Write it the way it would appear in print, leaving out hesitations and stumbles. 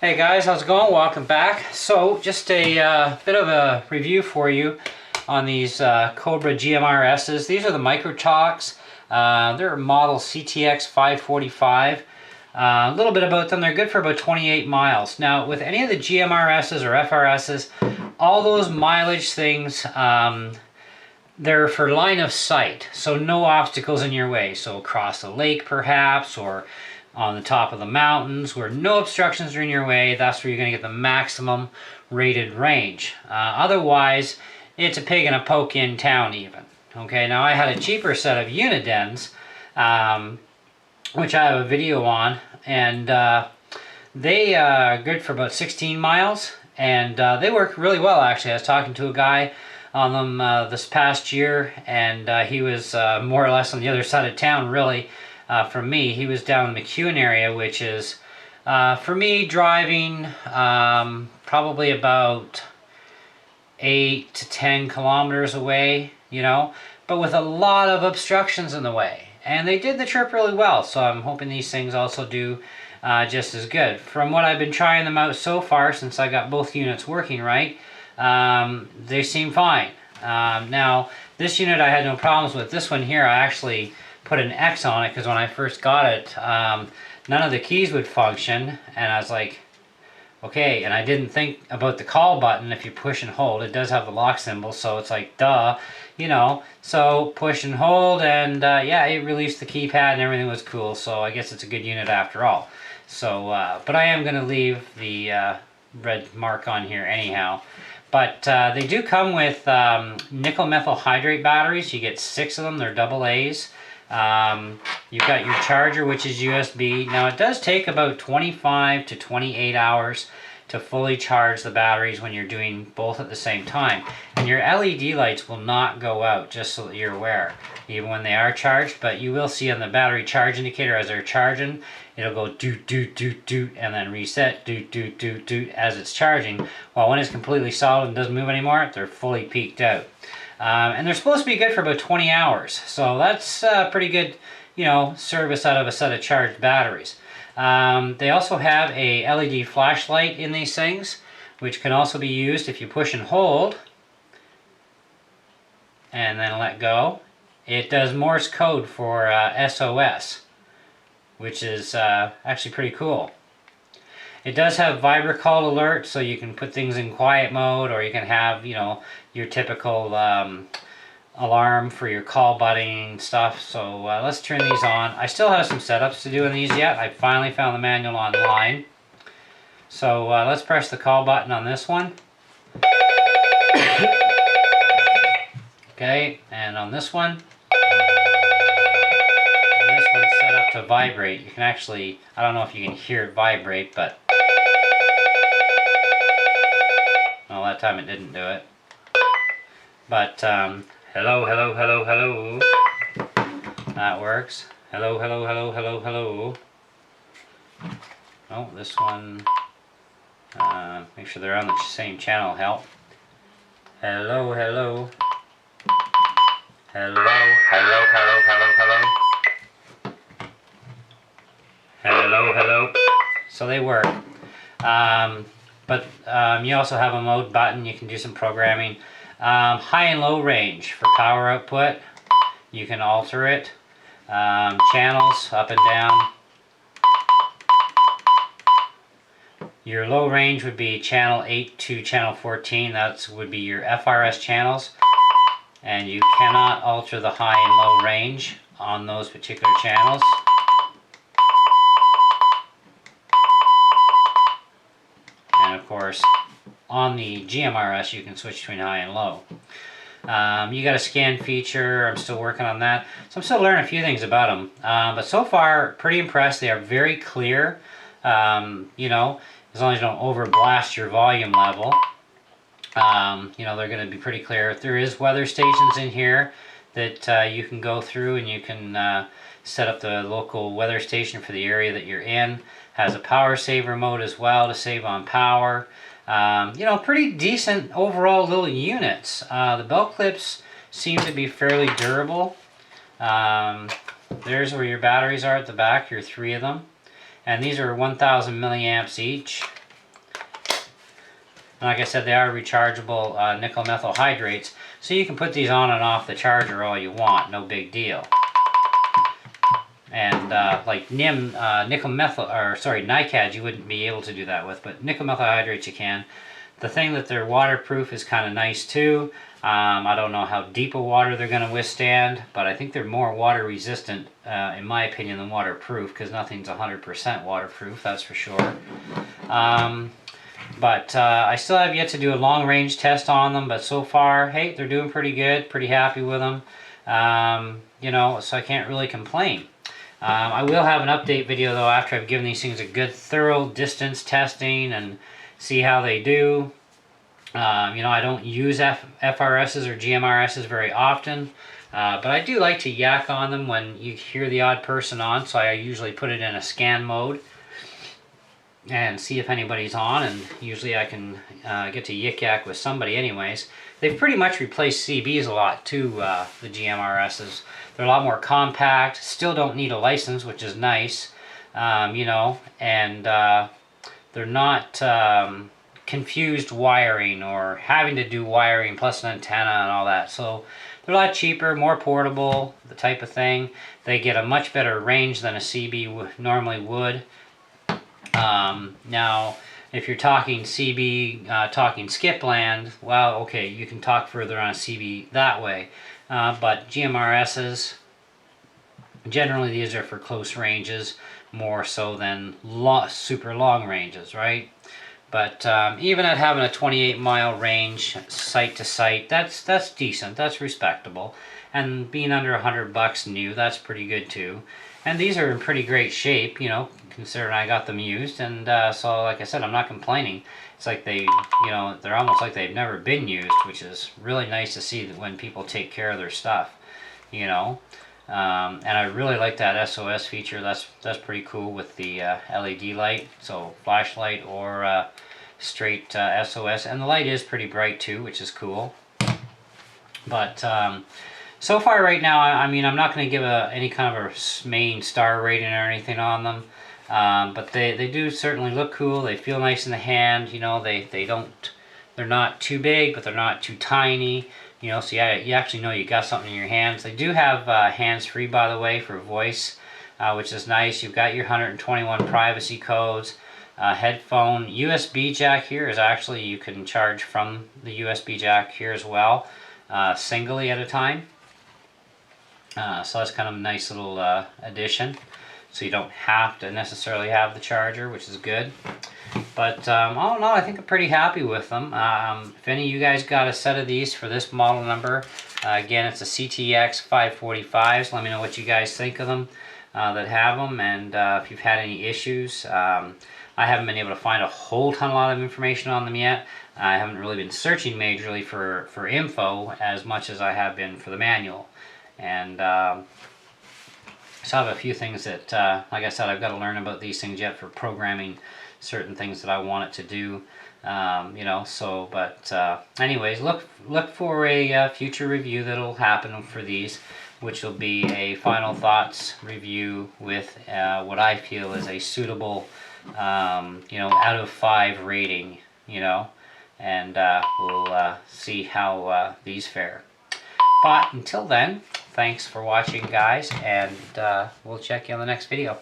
Hey guys, how's it going? Welcome back. So just a bit of a review for you on these Cobra GMRSs. These are the micro chocks. They're model CTX545. A little bit about them. They're good for about 28 miles. Now with any of the GMRSs or FRSs, all those mileage things, they're for line of sight. So no obstacles in your way. So across the lake perhaps, or on the top of the mountains where no obstructions are in your way. That's where you're going to get the maximum rated range. Otherwise, it's a pig and a poke in town even. Okay, now I had a cheaper set of Unidens, which I have a video on, and they are good for about 16 miles, and they work really well actually. I was talking to a guy on them this past year, and he was more or less on the other side of town really. From me. He was down in the McEwen area, which is, for me, driving probably about 8 to 10 kilometers away, you know, but with a lot of obstructions in the way. And they did the trip really well, so I'm hoping these things also do just as good. From what I've been trying them out so far, since I got both units working right, they seem fine. Now, this unit I had no problems with. This one here, I actually put an X on it because when I first got it, none of the keys would function, and I was like, okay, and I didn't think about the call button. If you push and hold, it does have the lock symbol, so it's like, duh, you know, so push and hold, and yeah, it released the keypad and everything was cool, so I guess it's a good unit after all. So, but I am going to leave the red mark on here anyhow. But they do come with nickel methyl hydrate batteries. You get 6 of them, they're AA's. You've got your charger, which is USB. Now it does take about 25 to 28 hours to fully charge the batteries when you're doing both at the same time. And your LED lights will not go out, just so that you're aware, even when they are charged. But you will see on the battery charge indicator as they're charging, it'll go doot doot doot doot and then reset doot doot doot doot as it's charging. While when it's completely solid and doesn't move anymore, they're fully peaked out. And they're supposed to be good for about 20 hours, so that's pretty good, you know, service out of a set of charged batteries. They also have a LED flashlight in these things, which can also be used if you push and hold and then let go. It does Morse code for SOS, which is actually pretty cool. It does have vibracall alert, so you can put things in quiet mode, or you can have, you know, your typical alarm for your call button stuff. So let's turn these on. I still have some setups to do in these yet. I finally found the manual online. So let's press the call button on this one. Okay, and on this one. And this one's set up to vibrate. You can actually, I don't know if you can hear it vibrate, but well, that time it didn't do it. But hello, hello, hello, hello. That works. Hello, hello, hello, hello, hello. Oh, this one. Make sure they're on the same channel. Help. Hello, hello. Hello, hello, hello, hello, hello. Hello, hello. So they work. But you also have a mode button. You can do some programming. High and low range for power output. You can alter it. Channels up and down. Your low range would be channel 8 to channel 14. That would be your FRS channels. And you cannot alter the high and low range on those particular channels. And of course, on the GMRS you can switch between high and low. You got a scan feature. I'm still working on that, so I'm still learning a few things about them. But so far, pretty impressed. They are very clear. You know, as long as you don't over blast your volume level. You know, they're going to be pretty clear. There is weather stations in here that you can go through, and you can set up the local weather station for the area that you're in. Has a power saver mode as well to save on power. You know, pretty decent overall little units. The belt clips seem to be fairly durable. There's where your batteries are at the back, your 3 of them. And these are 1,000 milliamps each. And like I said, they are rechargeable nickel methyl hydrates, so you can put these on and off the charger all you want, no big deal. And like nickel methyl, or sorry, NiCads, you wouldn't be able to do that with, but nickel methyl hydrates you can. The thing that they're waterproof is kind of nice too. I don't know how deep a water they're going to withstand, but I think they're more water resistant, in my opinion, than waterproof, because nothing's 100% waterproof, that's for sure. But I still have yet to do a long range test on them, but so far, hey, they're doing pretty good, pretty happy with them. You know, so I can't really complain. I will have an update video though after I've given these things a good thorough distance testing and see how they do. You know, I don't use FRSs or GMRSs very often, but I do like to yak on them when you hear the odd person on, so I usually put it in a scan mode and see if anybody's on, and usually I can get to yik-yak with somebody anyways. They've pretty much replaced CBs a lot too, the GMRSs. They're a lot more compact, still don't need a license, which is nice, you know, and they're not confused wiring or having to do wiring plus an antenna and all that. So they're a lot cheaper, more portable, the type of thing. They get a much better range than a CB normally would. Now, if you're talking CB, talking skip land, well, okay, you can talk further on a CB that way. But GMRSs, generally these are for close ranges, more so than super long ranges, right? But even at having a 28-mile range, site to site, that's decent, that's respectable. And being under $100 new, that's pretty good too. And these are in pretty great shape, you know, considering I got them used. And so, like I said, I'm not complaining. It's like they, you know, they're almost like they've never been used, which is really nice to see that when people take care of their stuff, you know. And I really like that SOS feature. That's pretty cool with the LED light, so flashlight or straight SOS. And the light is pretty bright too, which is cool. But so far right now, I mean, I'm not going to give any kind of a main star rating or anything on them. But they do certainly look cool. They feel nice in the hand. You know, they're not too big, but they're not too tiny. You know, so you actually know you got something in your hands. They do have hands-free, by the way, for voice, which is nice. You've got your 121 privacy codes. Headphone USB jack here is actually, you can charge from the USB jack here as well, singly at a time. So that's kind of a nice little addition. So you don't have to necessarily have the charger, which is good. But all in all, I think I'm pretty happy with them. If any of you guys got a set of these for this model number, again, it's a CTX545s. Let me know what you guys think of them that have them, and if you've had any issues. I haven't been able to find a whole lot of information on them yet. I haven't really been searching majorly for info as much as I have been for the manual. And so I have a few things that, like I said, I've got to learn about these things yet for programming certain things that I want it to do. You know, so, but anyways, look for a future review that'll happen for these, which will be a final thoughts review with what I feel is a suitable, you know, out of 5 rating, you know, and we'll see how these fare. But until then, thanks for watching, guys, and we'll check you on the next video.